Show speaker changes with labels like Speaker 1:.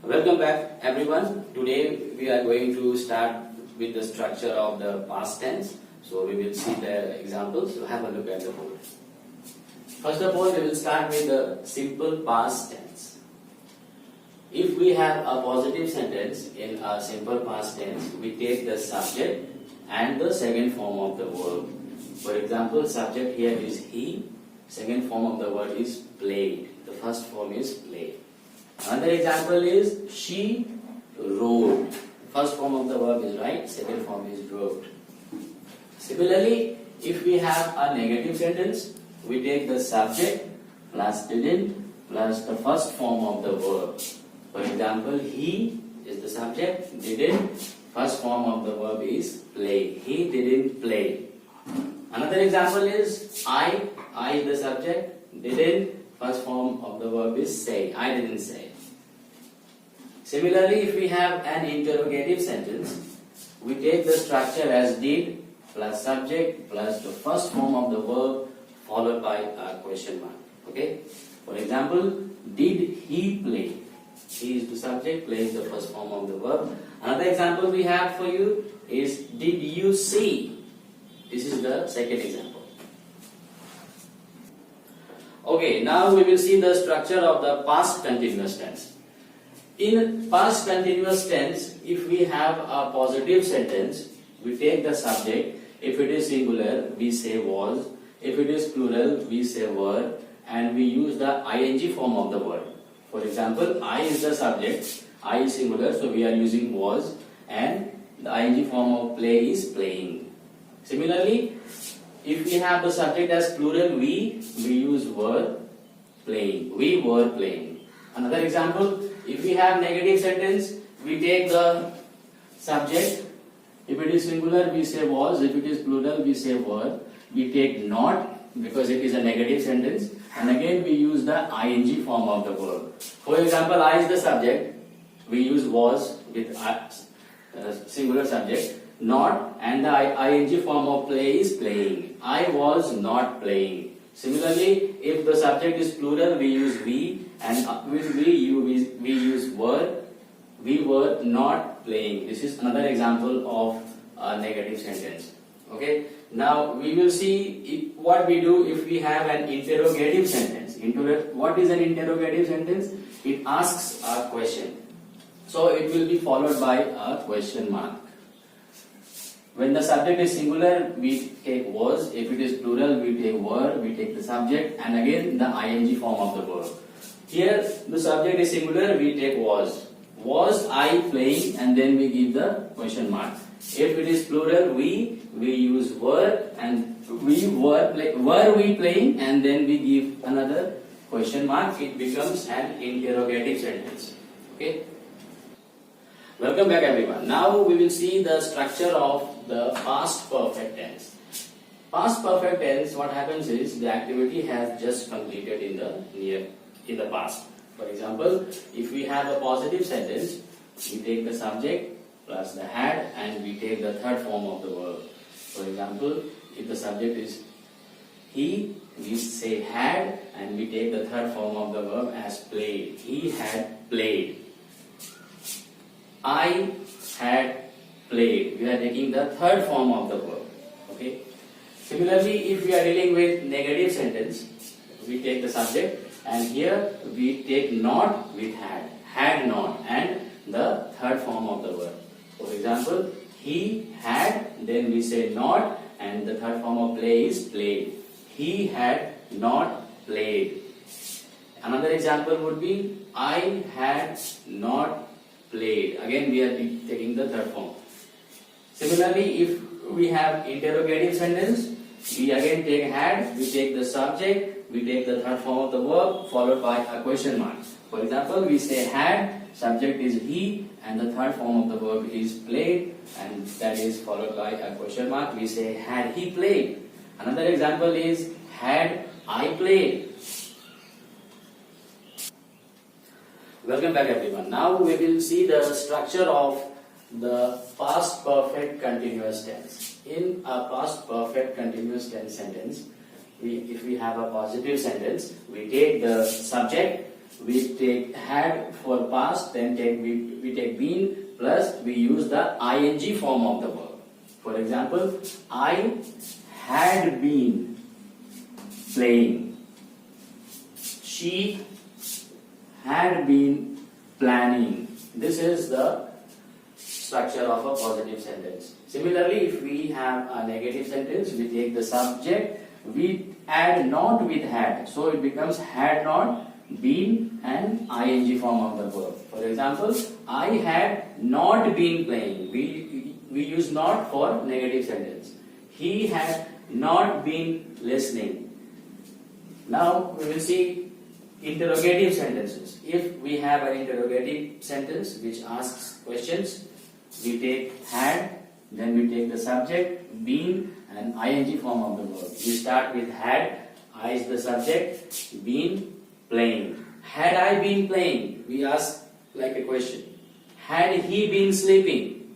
Speaker 1: Welcome back everyone. Today we are going to start with the structure of the past tense. So we will see the examples. So have a look at the board. First of all, we will start with the simple past tense. If we have a positive sentence in a simple past tense, we take the subject and the second form of the verb. For example, subject here is he, second form of the word is played. The first form is played. Another example is she wrote. First form of the verb is write, second form is wrote. Similarly, if we have a negative sentence, we take the subject plus didn't plus the first form of the verb. For example, he is the subject, didn't, first form of the verb is play. He didn't play. Another example is I is the subject, didn't, first form of the verb is say. I didn't say. Similarly, if we have an interrogative sentence, we take the structure as did plus subject plus the first form of the verb followed by a question mark. Okay? For example, did he play? He is the subject, play is the first form of the verb. Another example we have for you is did you see? This is the second example. Okay, now we will see the structure of the past continuous tense. In past continuous tense, if we have a positive sentence, we take the subject. If it is singular, we say was. If it is plural, we say were. And we use the ing form of the word. For example, I is the subject, I is singular, so we are using was. And the ing form of play is playing. Similarly, if we have the subject as plural, we use were playing. We were playing. Another example, if we have negative sentence, we take the subject. If it is singular, we say was. If it is plural, we say were. We take not because it is a negative sentence. And again, we use the ing form of the verb. For example, I is the subject. We use was with singular subject. Not, and the ing form of play is playing. I was not playing. Similarly, if the subject is plural, we use we, and with we use were. We were not playing. This is another example of a negative sentence. Okay. Now we will see what we do if we have an interrogative sentence. What is an interrogative sentence? It asks a question. So it will be followed by a question mark. When the subject is singular, we take was. If it is plural, we take were. We take the subject and again the ing form of the verb. Here the subject is singular, we take was. Was I playing, and then we give the question mark. If it is plural, we use were, and were we playing, and then we give another question mark. It becomes an interrogative sentence. Okay. Welcome back everyone. Now we will see the structure of the past perfect tense. Past perfect tense, what happens is the activity has just completed in the past. For example, if we have a positive sentence, we take the subject plus the had and we take the third form of the verb. For example, if the subject is he, we say had and we take the third form of the verb as played. He had played. I had played. We are taking the third form of the verb. Okay. Similarly, if we are dealing with negative sentence, we take the subject and here we take not with had not, and the third form of the verb. For example, he had, then we say not, and the third form of play is played. He had not played. Another example would be I had not played. Again, we are taking the third form. Similarly, if we have interrogative sentence, we again take had, we take the subject, we take the third form of the verb followed by a question mark. For example, we say had, subject is he, and the third form of the verb is played, and that is followed by a question mark. We say had he played. Another example is had I played. Welcome back everyone. Now we will see the structure of the past perfect continuous tense. In a past perfect continuous tense sentence, if we have a positive sentence, we take the subject we take had for past, then we take been plus we use the ing form of the verb. For example, I had been playing. She had been planning. This is the structure of a positive sentence. Similarly, if we have a negative sentence, we take the subject, we add not with had, so it becomes had not, been and ing form of the verb. For example, I had not been playing. We use not for negative sentence. He had not been listening. Now we will see interrogative sentences. If we have an interrogative sentence which asks questions, we take had, then we take the subject, been and ing form of the verb. We start with had, I is the subject, been, playing. Had I been playing? We ask like a question. Had he been sleeping?